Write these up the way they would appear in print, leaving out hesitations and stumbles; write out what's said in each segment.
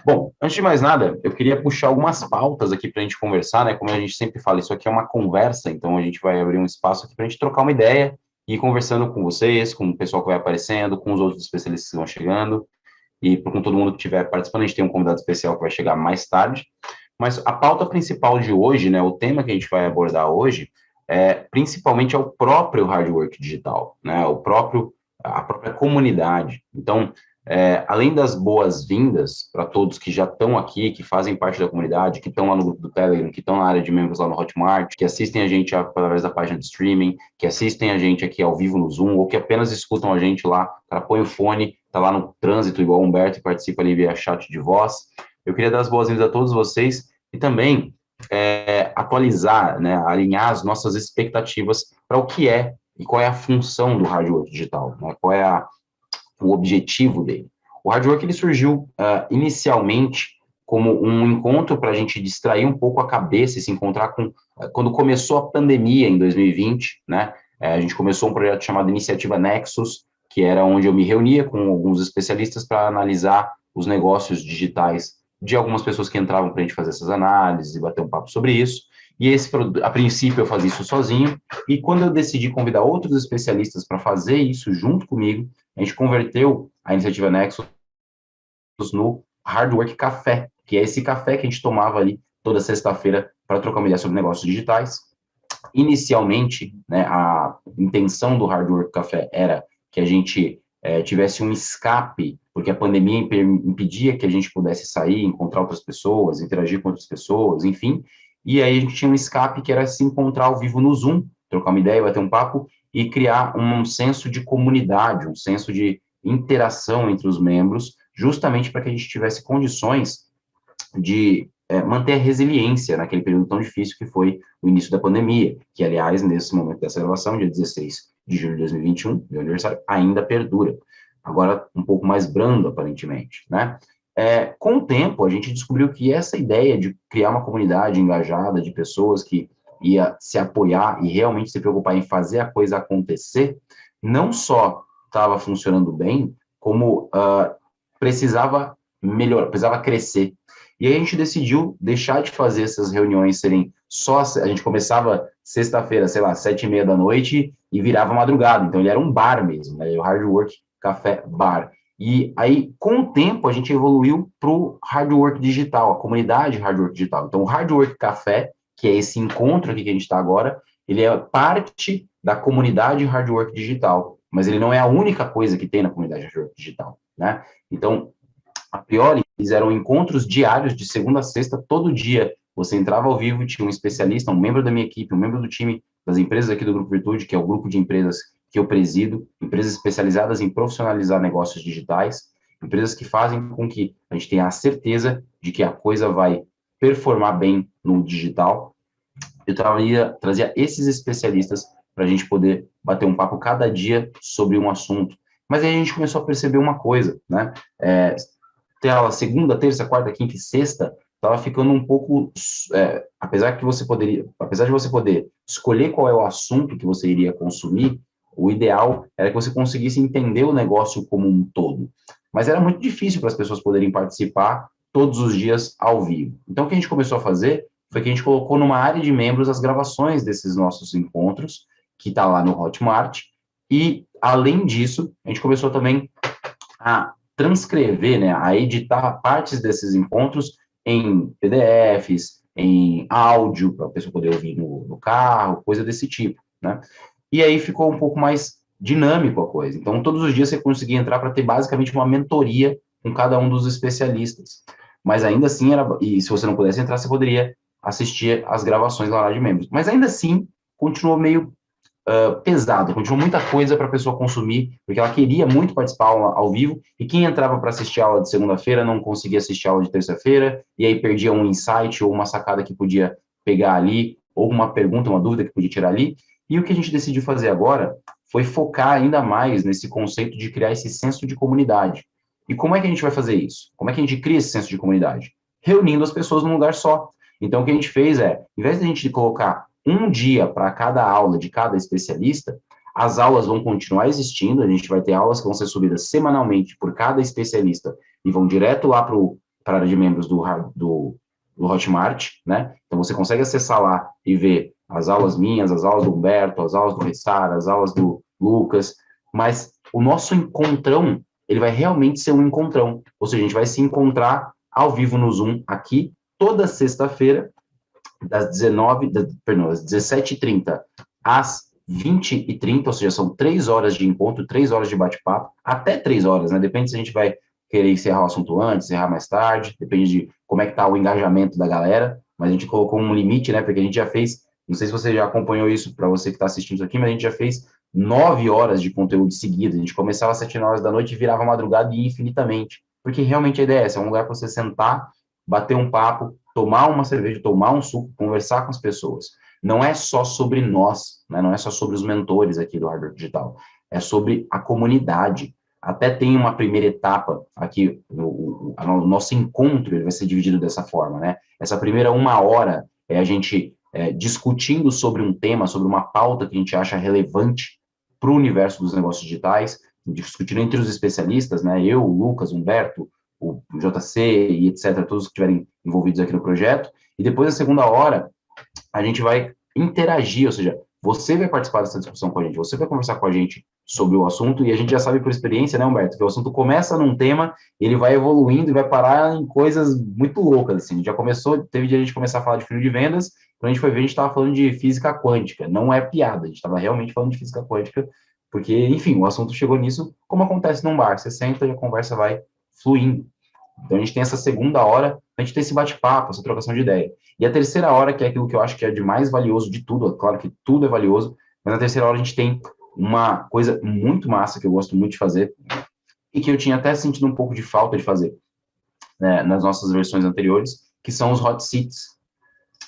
Bom, antes de mais nada, eu queria puxar algumas pautas aqui para a gente conversar, né? Como a gente sempre fala, isso aqui é uma conversa, então a gente vai abrir um espaço aqui para a gente trocar uma ideia e ir conversando com vocês, com o pessoal que vai aparecendo, com os outros especialistas que vão chegando e com todo mundo que estiver participando. A gente tem um convidado especial que vai chegar mais tarde. Mas a pauta principal de hoje, né? O tema que a gente vai abordar hoje principalmente é o próprio hard work digital, né? A própria comunidade. Então, além das boas-vindas para todos que já estão aqui, que fazem parte da comunidade, que estão lá no grupo do Telegram, que estão na área de membros lá no Hotmart, que assistem a gente através da página de streaming, que assistem a gente aqui ao vivo no Zoom, ou que apenas escutam a gente lá, cara, põe o fone, tá lá no trânsito, igual o Humberto, e participa ali via chat de voz. Eu queria dar as boas-vindas a todos vocês e também atualizar, né, alinhar as nossas expectativas para o que é e qual é a função do hard work digital, né, qual é o objetivo dele. O hard work ele surgiu inicialmente como um encontro para a gente distrair um pouco a cabeça e se encontrar com... Quando começou a pandemia em 2020, né, a gente começou um projeto chamado Iniciativa Nexus, que era onde eu me reunia com alguns especialistas para analisar os negócios digitais de algumas pessoas que entravam para a gente fazer essas análises e bater um papo sobre isso. E a princípio eu fazia isso sozinho, e quando eu decidi convidar outros especialistas para fazer isso junto comigo, a gente converteu a iniciativa Nexus no Hard Work Café, que é esse café que a gente tomava ali toda sexta-feira para trocar uma ideia sobre negócios digitais. Inicialmente, né, a intenção do Hard Work Café era que a gente tivesse um escape, porque a pandemia impedia que a gente pudesse sair, encontrar outras pessoas, interagir com outras pessoas, enfim, e aí a gente tinha um escape que era se encontrar ao vivo no Zoom, trocar uma ideia, bater um papo, e criar um senso de comunidade, um senso de interação entre os membros, justamente para que a gente tivesse condições de manter a resiliência naquele período tão difícil que foi o início da pandemia, que, aliás, nesse momento dessa gravação, dia 16 de julho de 2021, meu aniversário, ainda perdura. Agora, um pouco mais brando, aparentemente, né? Com o tempo, a gente descobriu que essa ideia de criar uma comunidade engajada de pessoas que ia se apoiar e realmente se preocupar em fazer a coisa acontecer, não só estava funcionando bem, como precisava melhorar, precisava crescer. E aí a gente decidiu deixar de fazer essas reuniões serem só... A gente começava sexta-feira, sei lá, 7h30 da noite e virava madrugada. Então ele era um bar mesmo, né? O Hard Work Café Bar. E aí, com o tempo, a gente evoluiu para o Hard Work Digital, a comunidade Hard Work Digital. Então o Hard Work Café, que é esse encontro aqui que a gente está agora, ele é parte da comunidade Hard Work Digital, mas ele não é a única coisa que tem na comunidade Hard Work Digital, né? Então, a priori, fizeram encontros diários de segunda a sexta, todo dia. Você entrava ao vivo, tinha um especialista, um membro da minha equipe, um membro do time das empresas aqui do Grupo Virtude, que é o grupo de empresas que eu presido, empresas especializadas em profissionalizar negócios digitais, empresas que fazem com que a gente tenha a certeza de que a coisa vai performar bem no digital. Eu trazia esses especialistas para a gente poder bater um papo cada dia sobre um assunto. Mas aí a gente começou a perceber uma coisa, né? Tela segunda, terça, quarta, quinta e sexta, estava ficando um pouco, apesar de você poder escolher qual é o assunto que você iria consumir, o ideal era que você conseguisse entender o negócio como um todo. Mas era muito difícil para as pessoas poderem participar todos os dias ao vivo. Então, o que a gente começou a fazer foi que a gente colocou numa área de membros as gravações desses nossos encontros, que está lá no Hotmart, e, além disso, a gente começou também a transcrever, né, a editar partes desses encontros em PDFs, em áudio, para a pessoa poder ouvir no carro, coisa desse tipo, né? E aí ficou um pouco mais dinâmico a coisa. Então, todos os dias você conseguia entrar para ter basicamente uma mentoria com cada um dos especialistas. Mas ainda assim, e se você não pudesse entrar, você poderia assistir as gravações lá de membros. Mas ainda assim, continuou meio pesado, continuou muita coisa para a pessoa consumir, porque ela queria muito participar ao vivo, e quem entrava para assistir a aula de segunda-feira não conseguia assistir a aula de terça-feira, e aí perdia um insight ou uma sacada que podia pegar ali, ou uma pergunta, uma dúvida que podia tirar ali. E o que a gente decidiu fazer agora foi focar ainda mais nesse conceito de criar esse senso de comunidade. E como é que a gente vai fazer isso? Como é que a gente cria esse senso de comunidade? Reunindo as pessoas num lugar só. Então, o que a gente fez em vez de a gente colocar um dia para cada aula de cada especialista, as aulas vão continuar existindo, a gente vai ter aulas que vão ser subidas semanalmente por cada especialista e vão direto lá para o para a área de membros do Hotmart, né? Então você consegue acessar lá e ver as aulas minhas, as aulas do Humberto, as aulas do Ressar, as aulas do Lucas, mas o nosso encontrão, ele vai realmente ser um encontrão, ou seja, a gente vai se encontrar ao vivo no Zoom aqui, toda sexta-feira, das 17h30 às 20h30, ou seja, são 3 horas de encontro, 3 horas de bate-papo, até 3 horas, né? Depende se a gente vai querer encerrar o assunto antes, encerrar mais tarde, depende de como é que tá o engajamento da galera, mas a gente colocou um limite, né? Porque a gente já fez, não sei se você já acompanhou isso, para você que está assistindo isso aqui, mas a gente já fez 9 horas de conteúdo seguido, a gente começava às 7 horas da noite e virava madrugada e ia infinitamente, porque realmente a ideia é essa, é um lugar para você sentar, bater um papo, tomar uma cerveja, tomar um suco, conversar com as pessoas. Não é só sobre nós, né? Não é só sobre os mentores aqui do Hardware Digital, é sobre a comunidade. Até tem uma primeira etapa aqui, o nosso encontro ele vai ser dividido dessa forma, né? Essa primeira 1 hora é a gente discutindo sobre um tema, sobre uma pauta que a gente acha relevante para o universo dos negócios digitais, discutindo entre os especialistas, né? Eu, o Lucas, o Humberto, o JC e etc., todos que estiverem envolvidos aqui no projeto. E depois, a segunda hora, a gente vai interagir, ou seja, você vai participar dessa discussão com a gente, você vai conversar com a gente sobre o assunto, e a gente já sabe por experiência, né, Humberto, que o assunto começa num tema, ele vai evoluindo e vai parar em coisas muito loucas, assim, já começou, teve dia a gente começar a falar de funil de vendas, quando a gente foi ver, a gente estava falando de física quântica, não é piada, a gente estava realmente falando de física quântica, porque, enfim, o assunto chegou nisso, como acontece num bar, você senta e a conversa vai fluindo. Então, a gente tem essa segunda hora, a gente tem esse bate-papo, essa trocação de ideia. E a terceira hora, que é aquilo que eu acho que é de mais valioso de tudo, é claro que tudo é valioso, mas na terceira hora a gente tem uma coisa muito massa que eu gosto muito de fazer e que eu tinha até sentido um pouco de falta de fazer, né, nas nossas versões anteriores, que são os hot seats.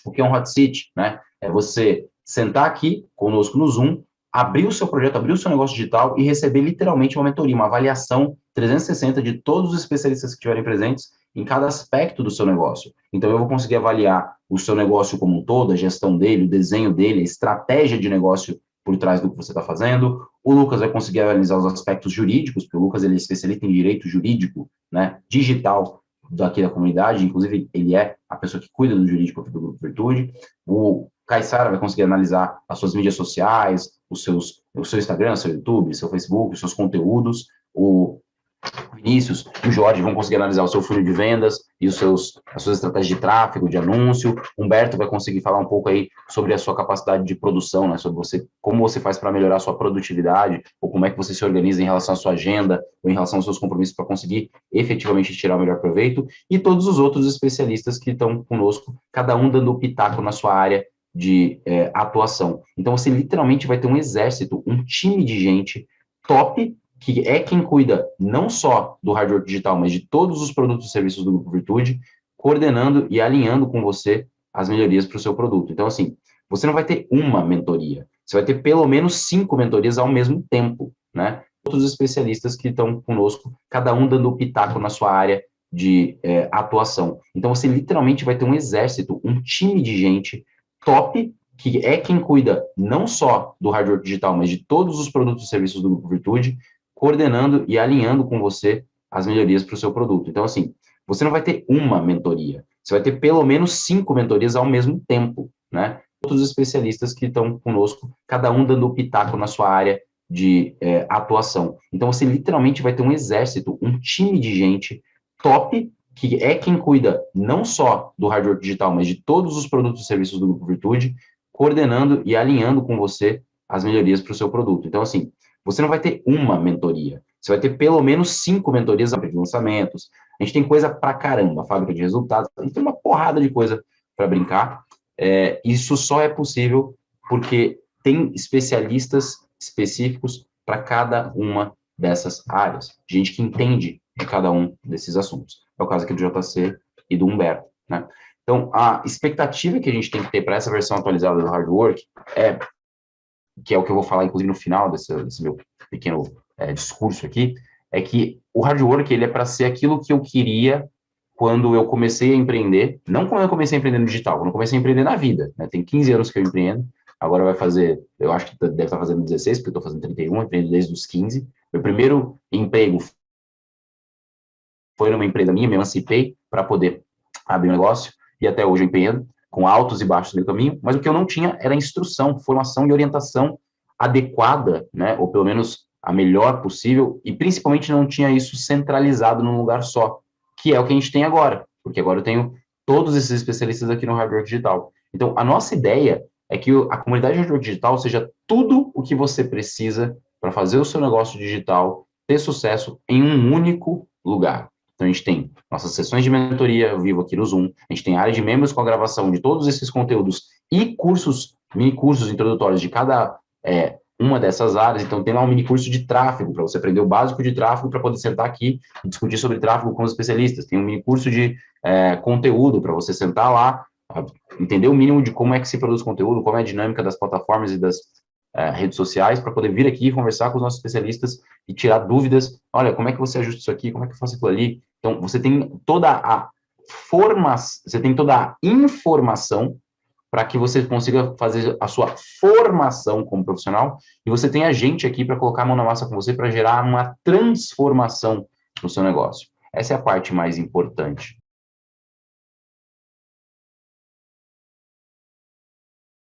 O que é um hot seat, né? É você sentar aqui conosco no Zoom, abrir o seu projeto, abrir o seu negócio digital e receber literalmente uma mentoria, uma avaliação 360 de todos os especialistas que estiverem presentes em cada aspecto do seu negócio. Então, eu vou conseguir avaliar o seu negócio como um todo, a gestão dele, o desenho dele, a estratégia de negócio por trás do que você está fazendo. O Lucas vai conseguir analisar os aspectos jurídicos, porque o Lucas ele é especialista em direito jurídico, né, digital, daqui da comunidade, inclusive ele é a pessoa que cuida do jurídico do Grupo Virtude. O Caissara vai conseguir analisar as suas mídias sociais, o seu Instagram, o seu YouTube, seu Facebook, os seus conteúdos. O Vinícius e o Jorge vão conseguir analisar o seu funil de vendas e as suas estratégias de tráfego, de anúncio. Humberto vai conseguir falar um pouco aí sobre a sua capacidade de produção, né? Sobre você, como você faz para melhorar a sua produtividade, ou como é que você se organiza em relação à sua agenda, ou em relação aos seus compromissos para conseguir efetivamente tirar o melhor proveito. E todos os outros especialistas que estão conosco, cada um dando o pitaco na sua área de atuação. Então, você literalmente vai ter um exército, um time de gente top, que é quem cuida não só do hardware digital, mas de todos os produtos e serviços do Grupo Virtude, coordenando e alinhando com você as melhorias para o seu produto. Então, assim, você não vai ter uma mentoria, você vai ter pelo menos 5 mentorias ao mesmo tempo, né? Todos os especialistas que estão conosco, cada um dando o pitaco na sua área de atuação. Então, você literalmente vai ter um exército, um time de gente top, que é quem cuida não só do hardware digital, mas de todos os produtos e serviços do Grupo Virtude, coordenando e alinhando com você as melhorias para o seu produto. Então, assim, você não vai ter uma mentoria, você vai ter pelo menos 5 mentorias ao mesmo tempo, né? Todos os especialistas que estão conosco, cada um dando o pitaco na sua área de atuação. Então, você literalmente vai ter um exército, um time de gente top, que é quem cuida não só do hardware digital, mas de todos os produtos e serviços do Grupo Virtude, coordenando e alinhando com você as melhorias para o seu produto. Então, assim, você não vai ter uma mentoria, você vai ter pelo menos 5 mentorias de lançamentos. A gente tem coisa pra caramba, fábrica de resultados, a gente tem uma porrada de coisa para brincar. Isso só é possível porque tem especialistas específicos para cada uma dessas áreas, gente que entende de cada um desses assuntos. É o caso aqui do JC e do Humberto, né? Então, a expectativa que a gente tem que ter para essa versão atualizada do Hard Work é, que é o que eu vou falar, inclusive, no final desse meu pequeno discurso aqui, é que o hard work, ele é para ser aquilo que eu queria quando eu comecei a empreender, não quando eu comecei a empreender no digital, quando eu comecei a empreender na vida, né? Tem 15 anos que eu empreendo, agora vai fazer, eu acho que deve estar fazendo 16, porque eu estou fazendo 31, empreendo desde os 15. Meu primeiro emprego foi numa empresa minha, me emancipei para poder abrir um negócio, e até hoje eu empreendo, com altos e baixos no caminho, mas o que eu não tinha era instrução, formação e orientação adequada, né, ou pelo menos a melhor possível, e principalmente não tinha isso centralizado num lugar só, que é o que a gente tem agora, porque agora eu tenho todos esses especialistas aqui no Hard Work Digital. Então, a nossa ideia é que a comunidade Hard Work Digital seja tudo o que você precisa para fazer o seu negócio digital ter sucesso em um único lugar. Então, a gente tem nossas sessões de mentoria ao vivo aqui no Zoom, a gente tem a área de membros com a gravação de todos esses conteúdos e cursos, mini cursos introdutórios de cada uma dessas áreas. Então, tem lá um mini curso de tráfego, para você aprender o básico de tráfego, para poder sentar aqui e discutir sobre tráfego com os especialistas. Tem um mini curso de conteúdo, para você sentar lá, entender o mínimo de como é que se produz conteúdo, como é a dinâmica das plataformas e das redes sociais, para poder vir aqui e conversar com os nossos especialistas e tirar dúvidas. Olha, como é que você ajusta isso aqui? Como é que eu faço aquilo ali? Então, você tem toda a formação, você tem toda a informação para que você consiga fazer a sua formação como profissional, e você tem a gente aqui para colocar a mão na massa com você para gerar uma transformação no seu negócio. Essa é a parte mais importante.